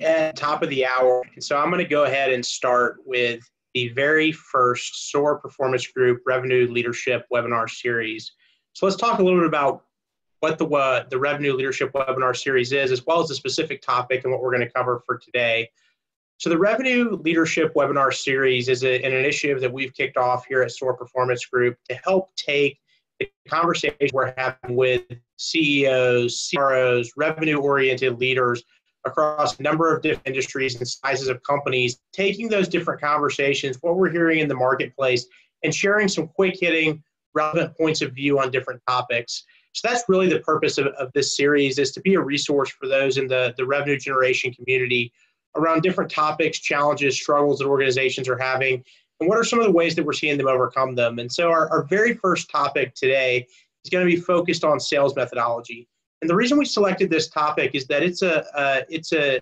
at the top of the hour. And so I'm going to go ahead and start with the very first SOAR Performance Group Revenue Leadership Webinar Series. So let's talk a little bit about what the Revenue Leadership Webinar Series is, as well as the specific topic and what we're going to cover for today. So the Revenue Leadership Webinar Series is an initiative that we've kicked off here at SOAR Performance Group to help take the conversation we're having with CEOs, CROs, revenue-oriented leaders across a number of different industries and sizes of companies, taking those different conversations, what we're hearing in the marketplace, and sharing some quick-hitting, relevant points of view on different topics. So that's really the purpose of this series, is to be a resource for those in the revenue generation community around different topics, challenges, struggles that organizations are having, and what are some of the ways that we're seeing them overcome them. And so our very first topic today is going to be focused on sales methodology. And the reason we selected this topic is that it's a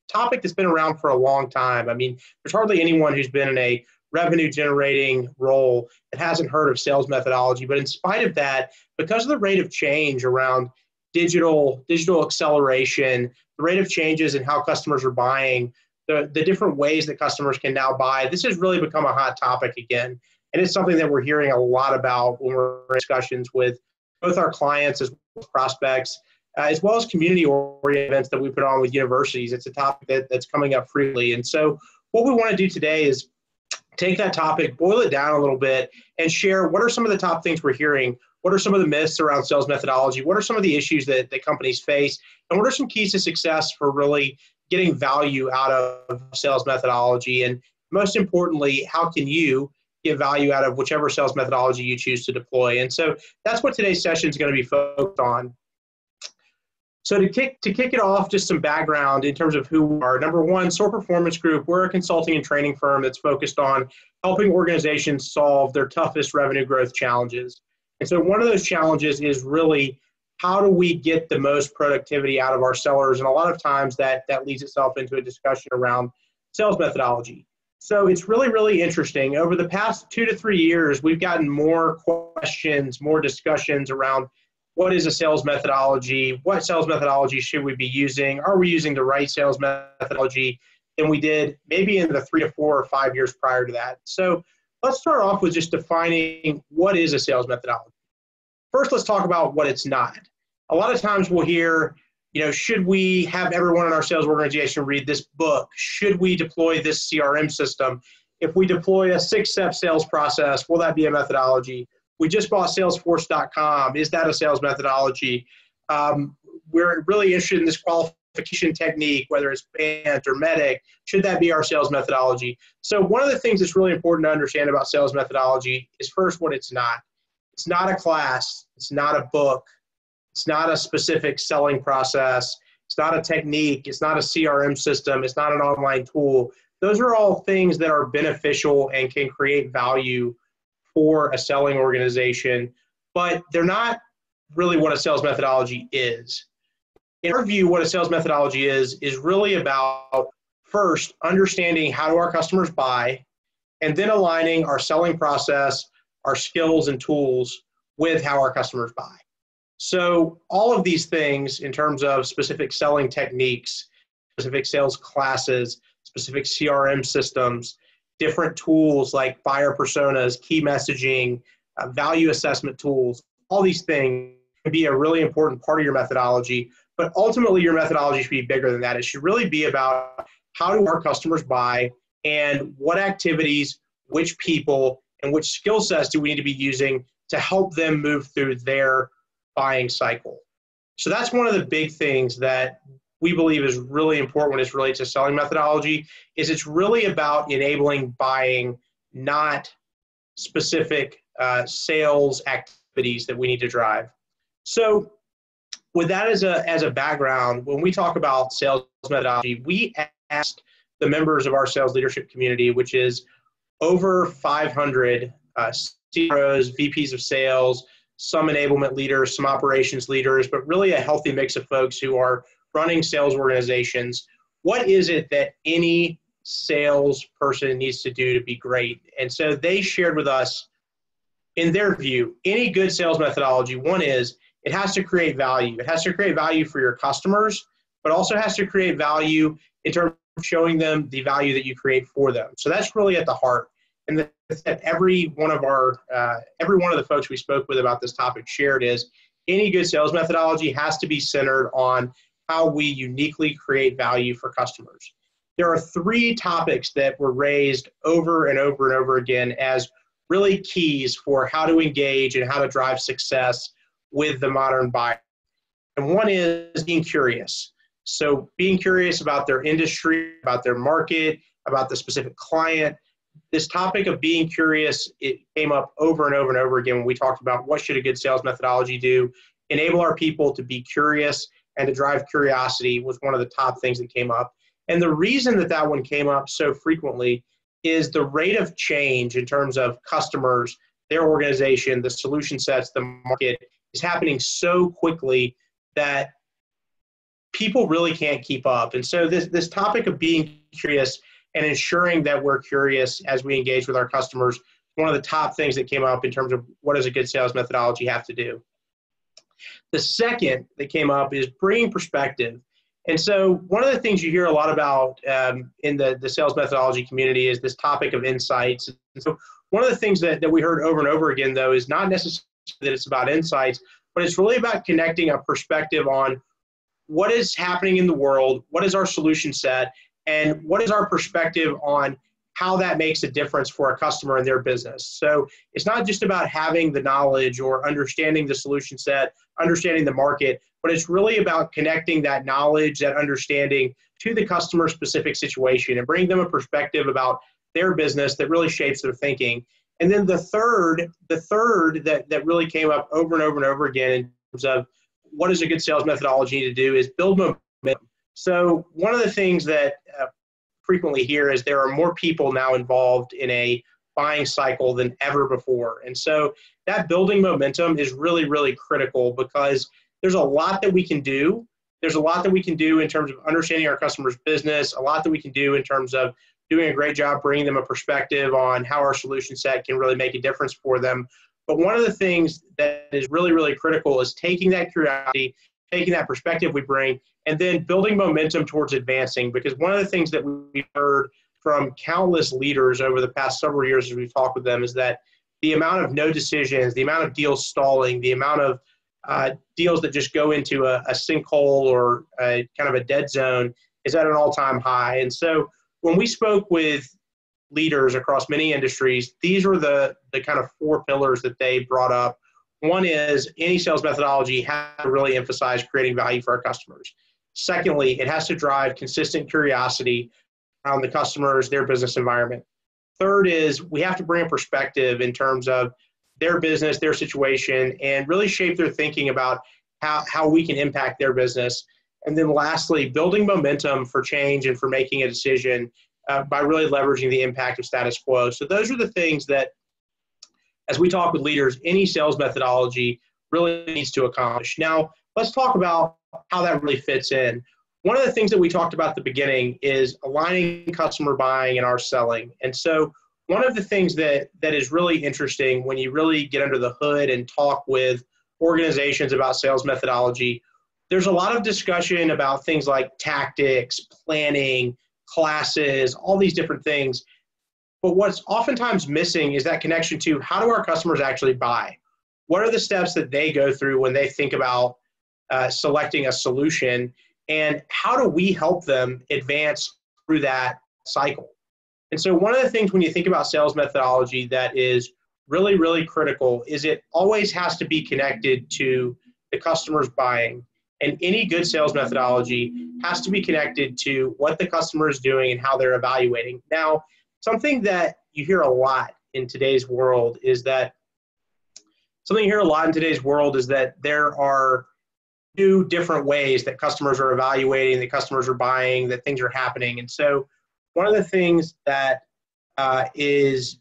topic that's been around for a long time. I mean, there's hardly anyone who's been in a revenue generating role that hasn't heard of sales methodology. But in spite of that, because of the rate of change around digital acceleration, the rate of changes in how customers are buying, the different ways that customers can now buy, this has really become a hot topic again. And it's something that we're hearing a lot about when we're in discussions with both our clients as well as prospects, as well as community-oriented events that we put on with universities. It's a topic that's coming up freely. And so what we want to do today is take that topic, boil it down a little bit, and share what are some of the top things we're hearing, what are some of the myths around sales methodology, what are some of the issues that companies face, and what are some keys to success for really getting value out of sales methodology, and most importantly, how can you get value out of whichever sales methodology you choose to deploy. And so that's what today's session is going to be focused on. So to kick it off, just some background in terms of who we are. Number one, SOAR Performance Group, we're a consulting and training firm that's focused on helping organizations solve their toughest revenue growth challenges. And so one of those challenges is really, how do we get the most productivity out of our sellers? And a lot of times that leads itself into a discussion around sales methodology. So it's really, really interesting. Over the past 2 to 3 years, we've gotten more questions, more discussions around what is a sales methodology, what sales methodology should we be using, are we using the right sales methodology than we did maybe in the 3 to 4 or 5 years prior to that. So let's start off with just defining what is a sales methodology. First, let's talk about what it's not. A lot of times we'll hear, should we have everyone in our sales organization read this book? Should we deploy this CRM system? If we deploy a 6-step sales process, will that be a methodology? We just bought Salesforce.com. Is that a sales methodology? We're really interested in this qualification technique, whether it's BANT or MEDIC. Should that be our sales methodology? So one of the things that's really important to understand about sales methodology is first what it's not. It's not a class. It's not a book. It's not a specific selling process. It's not a technique. It's not a CRM system. It's not an online tool. Those are all things that are beneficial and can create value for a selling organization, but they're not really what a sales methodology is. In our view, what a sales methodology is really about first understanding how do our customers buy, and then aligning our selling process, our skills and tools with how our customers buy. So all of these things in terms of specific selling techniques, specific sales classes, specific CRM systems, different tools like buyer personas, key messaging, value assessment tools, all these things can be a really important part of your methodology. But ultimately, your methodology should be bigger than that. It should really be about how do our customers buy and what activities, which people, and which skill sets do we need to be using to help them move through their buying cycle. So that's one of the big things that we believe is really important when it relates to selling methodology, is it's really about enabling buying, not specific sales activities that we need to drive. So with that as a background, when we talk about sales methodology, we asked the members of our sales leadership community, which is over 500 CROs, VPs of sales, some enablement leaders, some operations leaders, but really a healthy mix of folks who are running sales organizations. What is it that any salesperson needs to do to be great? And so they shared with us, in their view, any good sales methodology, one is it has to create value. It has to create value for your customers, but also has to create value in terms of showing them the value that you create for them. So that's really at the heart. And that every one of the folks we spoke with about this topic shared is any good sales methodology has to be centered on how we uniquely create value for customers. There are 3 topics that were raised over and over and over again as really keys for how to engage and how to drive success with the modern buyer. And one is being curious. So being curious about their industry, about their market, about the specific client. This topic of being curious, it came up over and over and over again when we talked about what should a good sales methodology do. Enable our people to be curious and to drive curiosity was one of the top things that came up. And the reason that that one came up so frequently is the rate of change in terms of customers, their organization, the solution sets, the market is happening so quickly that people really can't keep up. And so this topic of being curious and ensuring that we're curious as we engage with our customers, one of the top things that came up in terms of what does a good sales methodology have to do. The second that came up is bringing perspective. And so one of the things you hear a lot about in the sales methodology community is this topic of insights. And so one of the things that we heard over and over again, though, is not necessarily that it's about insights, but it's really about connecting a perspective on what is happening in the world, what is our solution set, and what is our perspective on how that makes a difference for a customer and their business. So it's not just about having the knowledge or understanding the solution set, understanding the market, but it's really about connecting that knowledge, that understanding to the customer specific situation and bringing them a perspective about their business that really shapes their thinking. And then the third that really came up over and over and over again in terms of what does a good sales methodology need to do is build momentum. So one of the things that frequently hear is there are more people now involved in a buying cycle than ever before. And so that building momentum is really, really critical because there's a lot that we can do. There's a lot that we can do in terms of understanding our customers' business, a lot that we can do in terms of doing a great job bringing them a perspective on how our solution set can really make a difference for them. But one of the things that is really, really critical is taking that curiosity, taking that perspective we bring, and then building momentum towards advancing. Because one of the things that we've heard from countless leaders over the past several years as we've talked with them is that the amount of no decisions, the amount of deals stalling, the amount of deals that just go into a sinkhole or a kind of a dead zone is at an all-time high. And so when we spoke with leaders across many industries, these were the kind of 4 pillars that they brought up. One is any sales methodology has to really emphasize creating value for our customers. Secondly, it has to drive consistent curiosity around the customers, their business environment. Third is we have to bring a perspective in terms of their business, their situation, and really shape their thinking about how we can impact their business. And then lastly, building momentum for change and for making a decision by really leveraging the impact of status quo. So those are the things that, as we talk with leaders, any sales methodology really needs to accomplish. Now, let's talk about how that really fits in. One of the things that we talked about at the beginning is aligning customer buying and our selling. And so one of the things that is really interesting when you really get under the hood and talk with organizations about sales methodology, there's a lot of discussion about things like tactics, planning, classes, all these different things. But what's oftentimes missing is that connection to how do our customers actually buy? What are the steps that they go through when they think about selecting a solution? And how do we help them advance through that cycle? And so one of the things when you think about sales methodology that is really, really critical is it always has to be connected to the customer's buying. And any good sales methodology has to be connected to what the customer is doing and how they're evaluating. Now, something that you hear a lot in today's world is that there are 2 different ways that customers are evaluating, that customers are buying, that things are happening. And so one of the things that is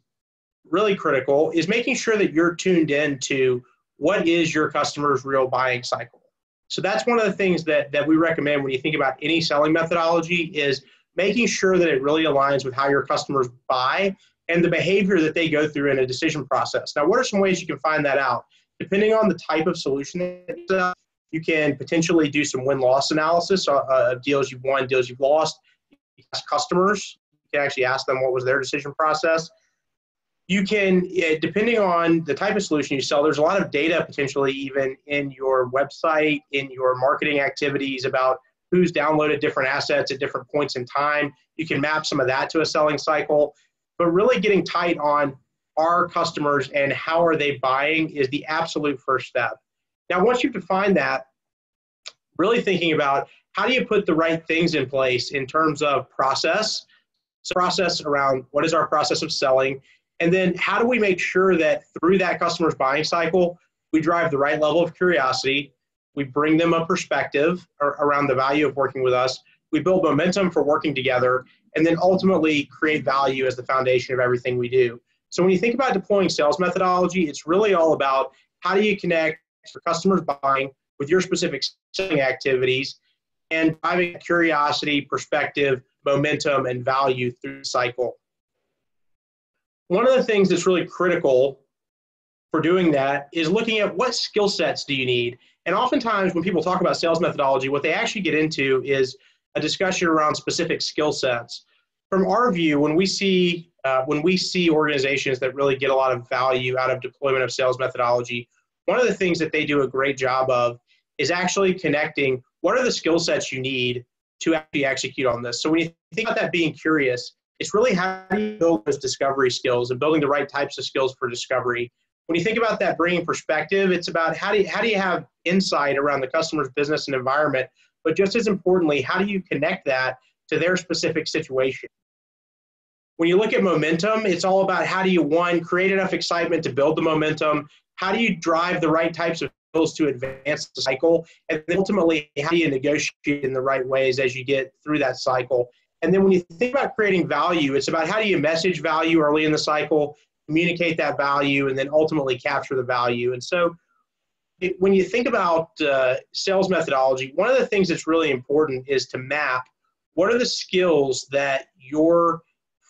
really critical is making sure that you're tuned in to what is your customer's real buying cycle. So that's one of the things that we recommend when you think about any selling methodology is making sure that it really aligns with how your customers buy and the behavior that they go through in a decision process. Now, what are some ways you can find that out? Depending on the type of solution, You can potentially do some win-loss analysis of deals you've won, deals you've lost. You can ask customers. You can actually ask them what was their decision process. You can, depending on the type of solution you sell, there's a lot of data potentially even in your website, in your marketing activities about who's downloaded different assets at different points in time. You can map some of that to a selling cycle. But really getting tight on our customers and how are they buying is the absolute first step. Now, once you've defined that, really thinking about how do you put the right things in place in terms of process, so process around what is our process of selling, and then how do we make sure that through that customer's buying cycle, we drive the right level of curiosity, we bring them a perspective around the value of working with us, we build momentum for working together, and then ultimately create value as the foundation of everything we do. So when you think about deploying sales methodology, it's really all about how do you connect your customers buying with your specific selling activities and driving curiosity, perspective, momentum, and value through the cycle. One of the things that's really critical for doing that is looking at what skill sets do you need. And oftentimes when people talk about sales methodology, what they actually get into is a discussion around specific skill sets. From our view, when we see organizations that really get a lot of value out of deployment of sales methodology, one of the things that they do a great job of is actually connecting what are the skill sets you need to actually execute on this. So when you think about that being curious, it's really how do you build those discovery skills and building the right types of skills for discovery. When you think about that bringing perspective, it's about how do you have insight around the customer's business and environment, but just as importantly, how do you connect that to their specific situation? When you look at momentum, it's all about how do you, one, create enough excitement to build the momentum, how do you drive the right types of skills to advance the cycle, and then ultimately, how do you negotiate in the right ways as you get through that cycle. And then when you think about creating value, it's about how do you message value early in the cycle, communicate that value, and then ultimately capture the value. And so when you think about sales methodology, one of the things that's really important is to map what are the skills that your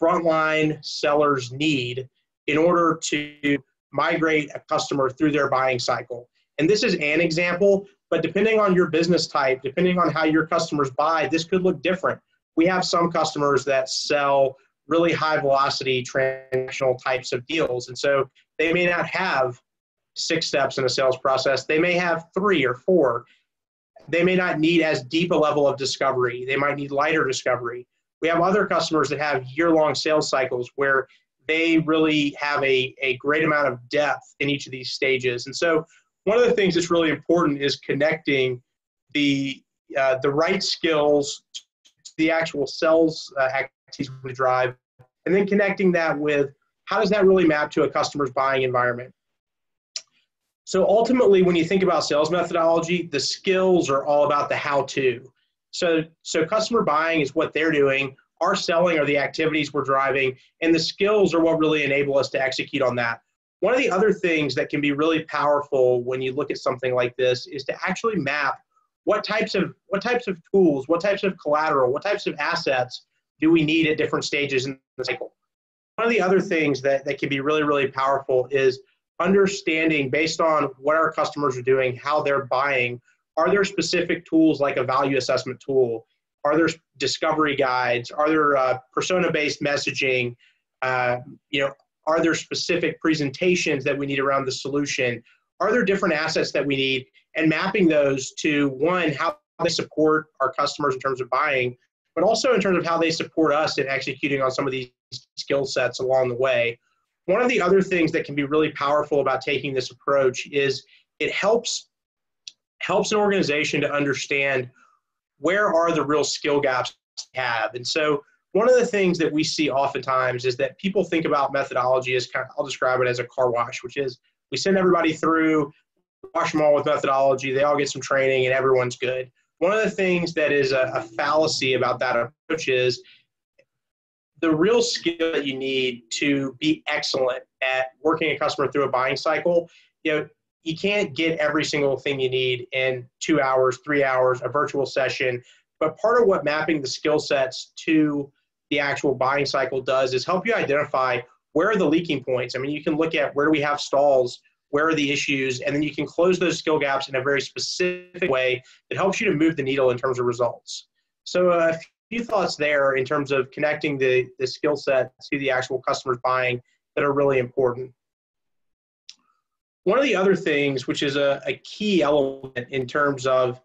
frontline sellers need in order to migrate a customer through their buying cycle. And this is an example, but depending on your business type, depending on how your customers buy, this could look different. We have some customers that sell really high velocity transactional types of deals. And so they may not have 6 steps in a sales process. They may have 3 or 4. They may not need as deep a level of discovery. They might need lighter discovery. We have other customers that have year-long sales cycles where they really have a great amount of depth in each of these stages. And so one of the things that's really important is connecting the right skills to the actual sales activities we drive, and then connecting that with how does that really map to a customer's buying environment. So ultimately, when you think about sales methodology, the skills are all about the how-to. So customer buying is what they're doing. Our selling are the activities we're driving, and the skills are what really enable us to execute on that. One of the other things that can be really powerful when you look at something like this is to actually map what types of tools, what types of collateral, what types of assets do we need at different stages in the cycle. One of the other things that can be really, really powerful is understanding based on what our customers are doing, how they're buying. Are there specific tools like a value assessment tool? Are there discovery guides? Are there persona-based messaging? Are there specific presentations that we need around the solution? Are there different assets that we need? And mapping those to, one, how they support our customers in terms of buying, but also in terms of how they support us in executing on some of these skill sets along the way. One of the other things that can be really powerful about taking this approach is it helps an organization to understand where are the real skill gaps they have. And so one of the things that we see oftentimes is that people think about methodology as I'll describe it as a car wash, which is we send everybody through, wash them all with methodology, they all get some training, and everyone's good. One of the things that is a fallacy about that approach is the real skill that you need to be excellent at working a customer through a buying cycle. You can't get every single thing you need in 2 hours, 3 hours, a virtual session. But part of what mapping the skill sets to the actual buying cycle does is help you identify where are the leaking points. I mean, you can look at where do we have stalls, where are the issues, and then you can close those skill gaps in a very specific way that helps you to move the needle in terms of results. So a few thoughts there in terms of connecting the skill set to the actual customers buying that are really important. One of the other things, which is a key element in terms of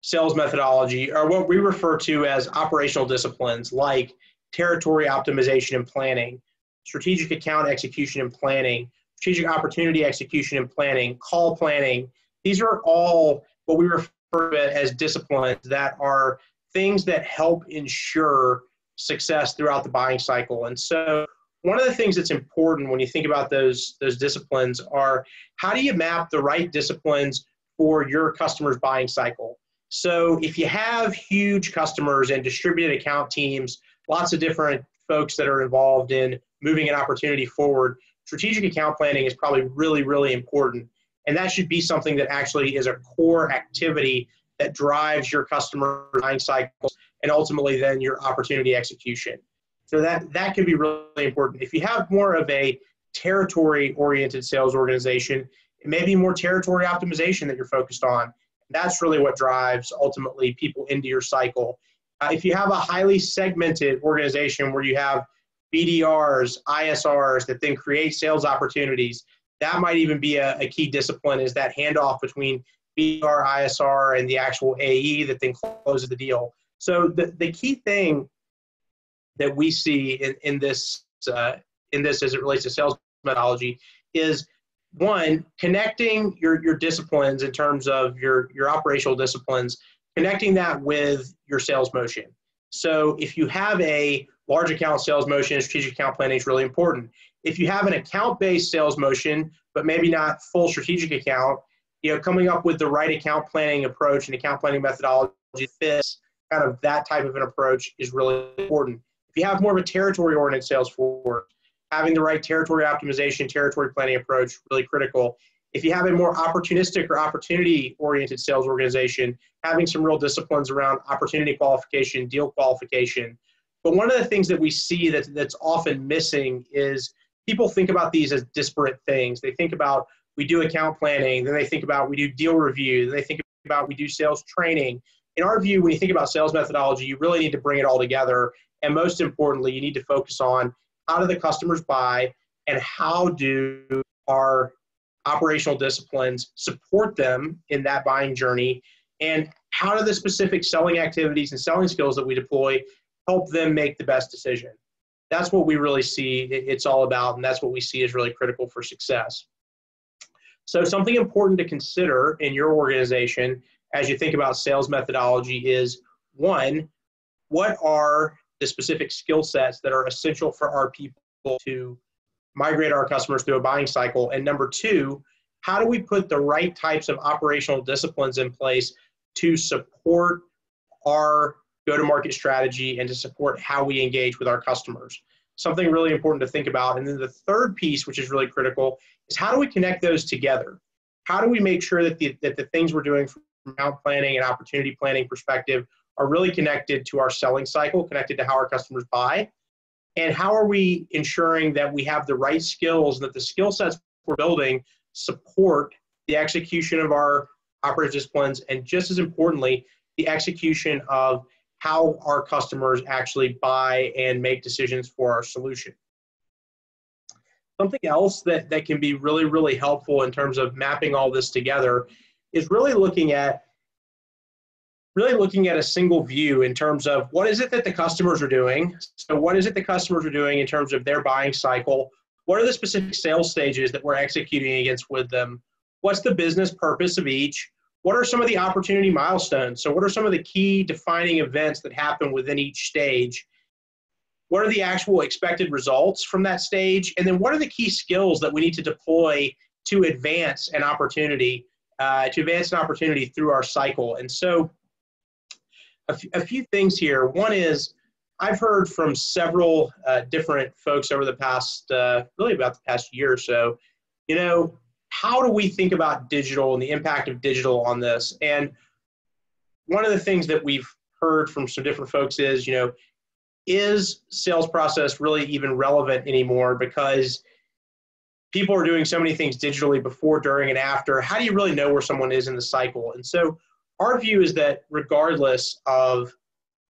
sales methodology, are what we refer to as operational disciplines, like territory optimization and planning, strategic account execution and planning, strategic opportunity execution and planning, call planning. These are all what we refer to as disciplines that are things that help ensure success throughout the buying cycle. And so one of the things that's important when you think about those disciplines are, how do you map the right disciplines for your customer's buying cycle? So if you have huge customers and distributed account teams, lots of different folks that are involved in moving an opportunity forward, strategic account planning is probably really, really important. And that should be something that actually is a core activity that drives your customer buying cycles and ultimately then your opportunity execution. So that can be really important. If you have more of a territory-oriented sales organization, it may be more territory optimization that you're focused on. That's really what drives ultimately people into your cycle. If you have a highly segmented organization where you have BDRs, ISRs that then create sales opportunities, that might even be a key discipline, is that handoff between BDR, ISR, and the actual AE that then closes the deal. So the key thing that we see in this as it relates to sales methodology is, one, connecting your disciplines in terms of your operational disciplines, connecting that with your sales motion. So if you have a large account sales motion, strategic account planning is really important. If you have an account-based sales motion, but maybe not full strategic account, coming up with the right account planning approach and account planning methodology fits kind of that type of an approach is really important. If you have more of a territory-oriented sales force, having the right territory optimization, territory planning approach, really critical. If you have a more opportunistic or opportunity-oriented sales organization, having some real disciplines around opportunity qualification, deal qualification. But one of the things that we see that's often missing is people think about these as disparate things. They think about, we do account planning, then they think about we do deal review, then they think about we do sales training. In our view, when you think about sales methodology, you really need to bring it all together. And most importantly, you need to focus on, how do the customers buy, and how do our operational disciplines support them in that buying journey, and how do the specific selling activities and selling skills that we deploy help them make the best decision. That's what we really see it's all about, and that's what we see is really critical for success. So something important to consider in your organization as you think about sales methodology is, one, what are the specific skill sets that are essential for our people to migrate our customers through a buying cycle? And number two, how do we put the right types of operational disciplines in place to support our go-to-market strategy and to support how we engage with our customers? Something really important to think about. And then the third piece, which is really critical, is how do we connect those together? How do we make sure that the things we're doing from account planning and opportunity planning perspective are really connected to our selling cycle, connected to how our customers buy? And how are we ensuring that we have the right skills, that the skill sets we're building support the execution of our operating disciplines, and just as importantly, the execution of how our customers actually buy and make decisions for our solution. Something else that can be really, really helpful in terms of mapping all this together is really looking at a single view in terms of what is it that the customers are doing. So what is it the customers are doing in terms of their buying cycle? What are the specific sales stages that we're executing against with them? What's the business purpose of each? What are some of the opportunity milestones? So what are some of the key defining events that happen within each stage? What are the actual expected results from that stage? And then what are the key skills that we need to deploy to advance an opportunity through our cycle? And so a few things here. One is, I've heard from several different folks over the past, really about the past year or so, how do we think about digital and the impact of digital on this? And one of the things that we've heard from some different folks is sales process really even relevant anymore? Because people are doing so many things digitally before, during, and after. How do you really know where someone is in the cycle? And so our view is that regardless of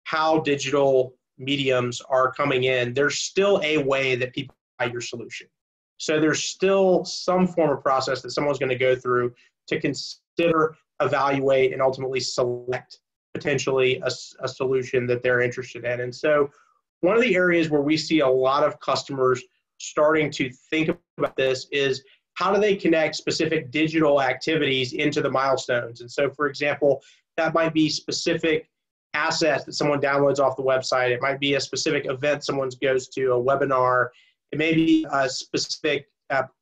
how digital mediums are coming in, there's still a way that people buy your solution. So there's still some form of process that someone's going to go through to consider, evaluate, and ultimately select potentially a solution that they're interested in. And so one of the areas where we see a lot of customers starting to think about this is how do they connect specific digital activities into the milestones? And so, for example, that might be specific assets that someone downloads off the website. It might be a specific event someone goes to, a webinar. It may be a specific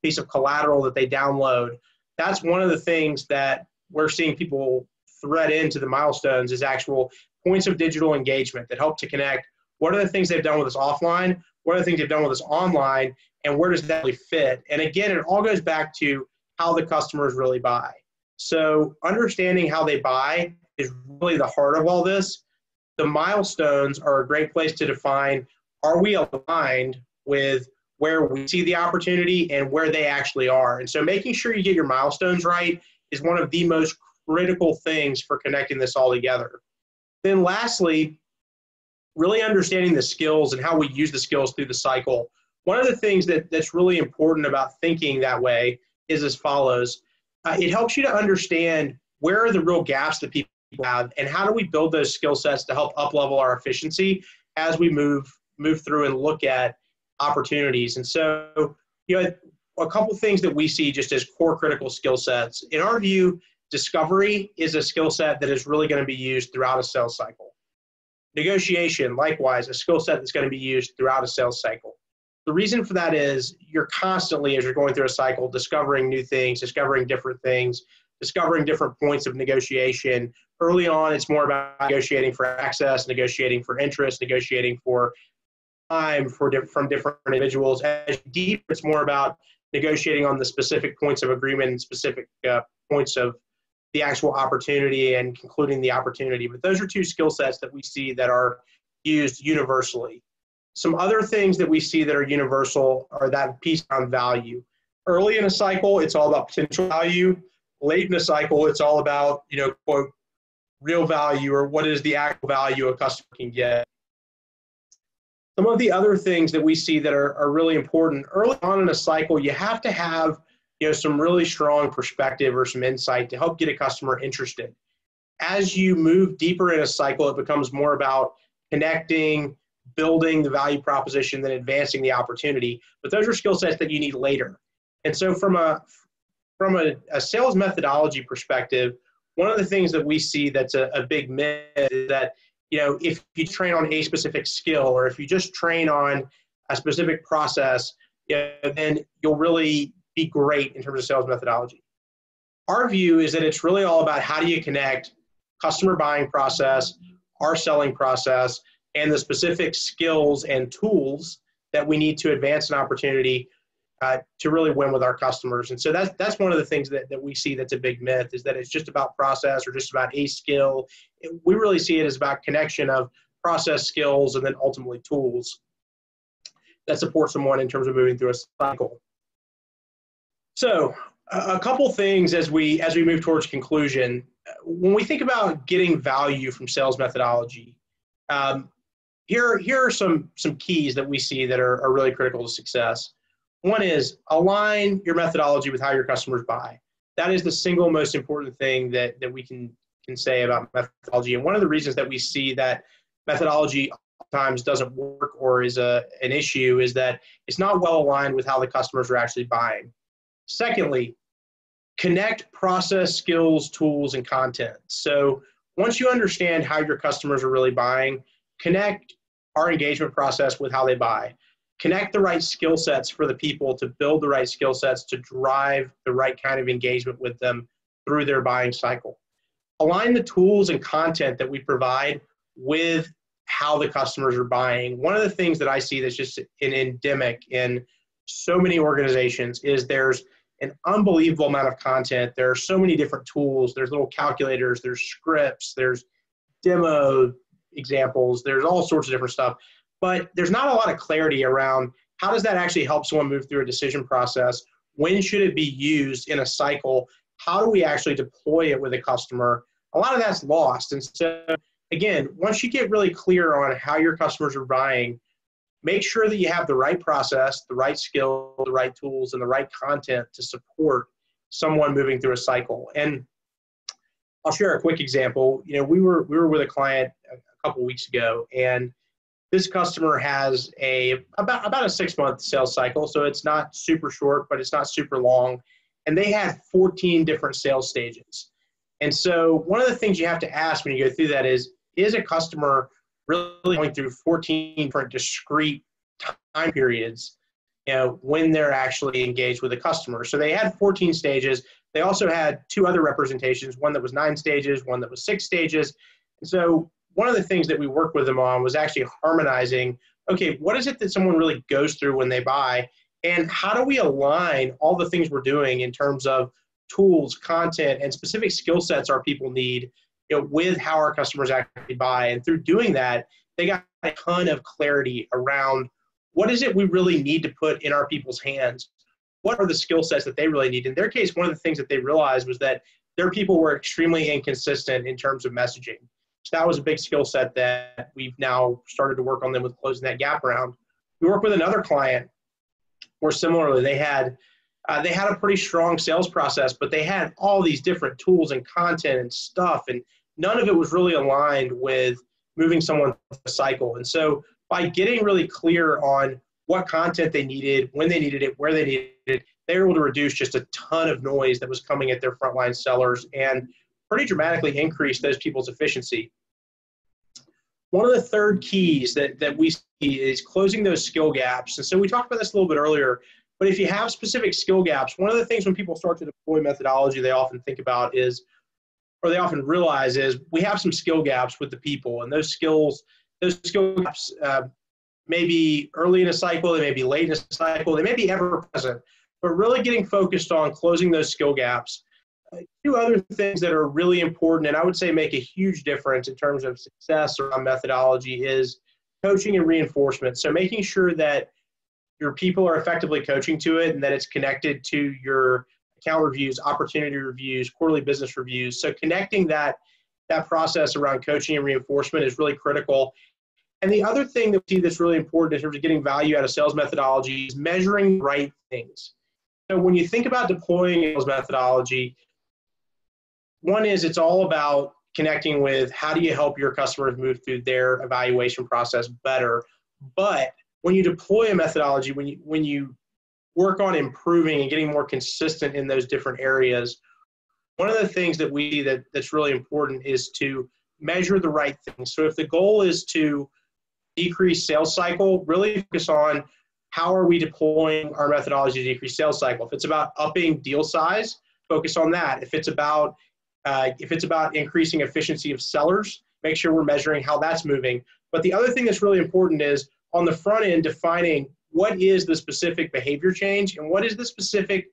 piece of collateral that they download. That's one of the things that we're seeing people thread into the milestones is actual points of digital engagement that help to connect what are the things they've done with us offline, what are the things they've done with us online, and where does that really fit? And again, it all goes back to how the customers really buy. So understanding how they buy is really the heart of all this. The milestones are a great place to define, are we aligned with where we see the opportunity and where they actually are? And so making sure you get your milestones right is one of the most critical things for connecting this all together. Then lastly, really understanding the skills and how we use the skills through the cycle. One of the things that's really important about thinking that way is as follows. It helps you to understand where are the real gaps that people have and how do we build those skill sets to help up-level our efficiency as we move through and look at opportunities. And so, a couple things that we see just as core critical skill sets. In our view, discovery is a skill set that is really going to be used throughout a sales cycle. Negotiation, likewise, a skill set that's going to be used throughout a sales cycle. The reason for that is you're constantly, as you're going through a cycle, discovering new things, discovering different things, discovering different points of negotiation. Early on, it's more about negotiating for access, negotiating for interest, negotiating for time from different individuals. As deep, it's more about negotiating on the specific points of agreement and specific points of the actual opportunity and concluding the opportunity. But those are two skill sets that we see that are used universally. Some other things that we see that are universal are that piece on value. Early in a cycle, it's all about potential value. Late in a cycle, it's all about, quote, real value or what is the actual value a customer can get. Some of the other things that we see that are really important, early on in a cycle, you have to have some really strong perspective or some insight to help get a customer interested. As you move deeper in a cycle, it becomes more about connecting, building the value proposition, than advancing the opportunity. But those are skill sets that you need later. And so from a sales methodology perspective, one of the things that we see that's a big myth is that if you train on a specific skill or if you just train on a specific process, then you'll really be great in terms of sales methodology. Our view is that it's really all about how do you connect customer buying process, our selling process, and the specific skills and tools that we need to advance an opportunity to really win with our customers. And so that's one of the things that we see that's a big myth, is that it's just about process or just about a skill. We really see it as about connection of process, skills, and then ultimately tools that support someone in terms of moving through a cycle. So a couple things as we move towards conclusion. When we think about getting value from sales methodology, here are some keys that we see that are really critical to success. One is align your methodology with how your customers buy. That is the single most important thing that we can say about methodology. And one of the reasons that we see that methodology sometimes doesn't work or is an issue is that it's not well aligned with how the customers are actually buying. Secondly, connect process, skills, tools, and content. So once you understand how your customers are really buying, connect our engagement process with how they buy. Connect the right skill sets for the people to build the right skill sets to drive the right kind of engagement with them through their buying cycle. Align the tools and content that we provide with how the customers are buying. One of the things that I see that's just an endemic in so many organizations is there's an unbelievable amount of content. There are so many different tools. There's little calculators, there's scripts, there's demo examples, there's all sorts of different stuff. But there's not a lot of clarity around how does that actually help someone move through a decision process, when should it be used in a cycle? How do we actually deploy it with a customer? A lot of that's lost. And so, again, once you get really clear on how your customers are buying, make sure that you have the right process, the right skill, the right tools, and the right content to support someone moving through a cycle. And I'll share a quick example. We were with a client a couple of weeks ago, and this customer has about a 6-month sales cycle. So it's not super short, but it's not super long. And they had 14 different sales stages. And so one of the things you have to ask when you go through that is a customer really going through 14 different discrete time periods, when they're actually engaged with a customer? So they had 14 stages. They also had 2 other representations, one that was 9 stages, one that was 6 stages. And so one of the things that we worked with them on was actually harmonizing, okay, what is it that someone really goes through when they buy? And how do we align all the things we're doing in terms of tools, content, and specific skill sets our people need, with how our customers actually buy? And through doing that, they got a ton of clarity around what is it we really need to put in our people's hands? What are the skill sets that they really need? In their case, one of the things that they realized was that their people were extremely inconsistent in terms of messaging. So that was a big skill set that we've now started to work on them with closing that gap around. We work with another client where similarly they had a pretty strong sales process, but they had all these different tools and content and stuff, and none of it was really aligned with moving someone through a cycle. And so by getting really clear on what content they needed, when they needed it, where they needed it, they were able to reduce just a ton of noise that was coming at their frontline sellers and pretty dramatically increase those people's efficiency. One of the third keys that we see is closing those skill gaps. And so we talked about this a little bit earlier, but if you have specific skill gaps, one of the things when people start to deploy methodology, they often think about is, or they often realize is, we have some skill gaps with the people, and those skill gaps may be early in a cycle, they may be late in a cycle, they may be ever present, but really getting focused on closing those skill gaps. 2 other things that are really important, and I would say make a huge difference in terms of success around methodology, is coaching and reinforcement. So making sure that your people are effectively coaching to it and that it's connected to your account reviews, opportunity reviews, quarterly business reviews. So connecting that process around coaching and reinforcement is really critical. And the other thing that we see that's really important in terms of getting value out of sales methodology is measuring the right things. So when you think about deploying sales methodology, one is it's all about connecting with how do you help your customers move through their evaluation process better. But when you deploy a methodology, when you work on improving and getting more consistent in those different areas, one of the things that we see that's really important is to measure the right things. So if the goal is to decrease sales cycle, really focus on how are we deploying our methodology to decrease sales cycle. If it's about upping deal size, focus on that. If it's about increasing efficiency of sellers, make sure we're measuring how that's moving. But the other thing that's really important is on the front end, defining what is the specific behavior change and what is the specific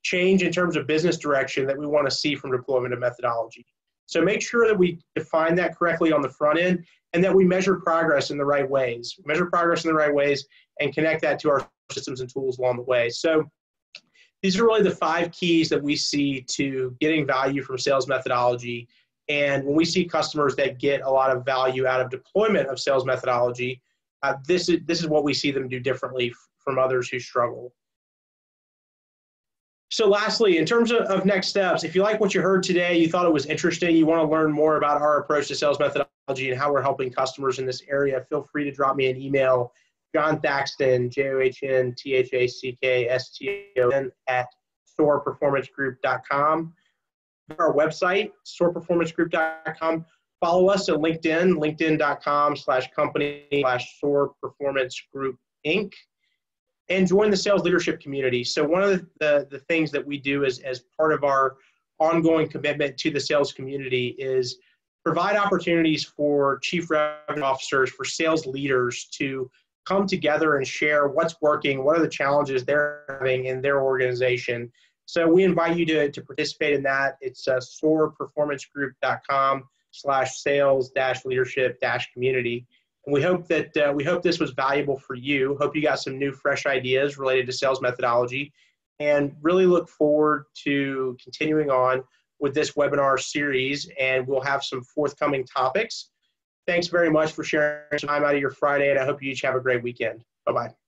change in terms of business direction that we want to see from deployment of methodology. So make sure that we define that correctly on the front end and that we measure progress in the right ways. Measure progress in the right ways and connect that to our systems and tools along the way. So these are really the 5 keys that we see to getting value from sales methodology. And when we see customers that get a lot of value out of deployment of sales methodology, this is what we see them do differently from others who struggle. So lastly, in terms of next steps, if you like what you heard today, you thought it was interesting, you want to learn more about our approach to sales methodology and how we're helping customers in this area, feel free to drop me an email, John Thackston, JohnThackston @SOARperformancegroup.com. Our website, SOARperformancegroup.com. Follow us at LinkedIn, linkedin.com/company/SOAR Performance Group and join the sales leadership community. So one of the things that we do as part of our ongoing commitment to the sales community is provide opportunities for chief revenue officers, for sales leaders to come together and share what's working, what are the challenges they're having in their organization. So we invite you to participate in that. It's SOARperformancegroup.com/sales-leadership-community. And we hope this was valuable for you. Hope you got some new, fresh ideas related to sales methodology. and really look forward to continuing on with this webinar series, and we'll have some forthcoming topics. Thanks very much for sharing time out of your Friday, and I hope you each have a great weekend. Bye-bye.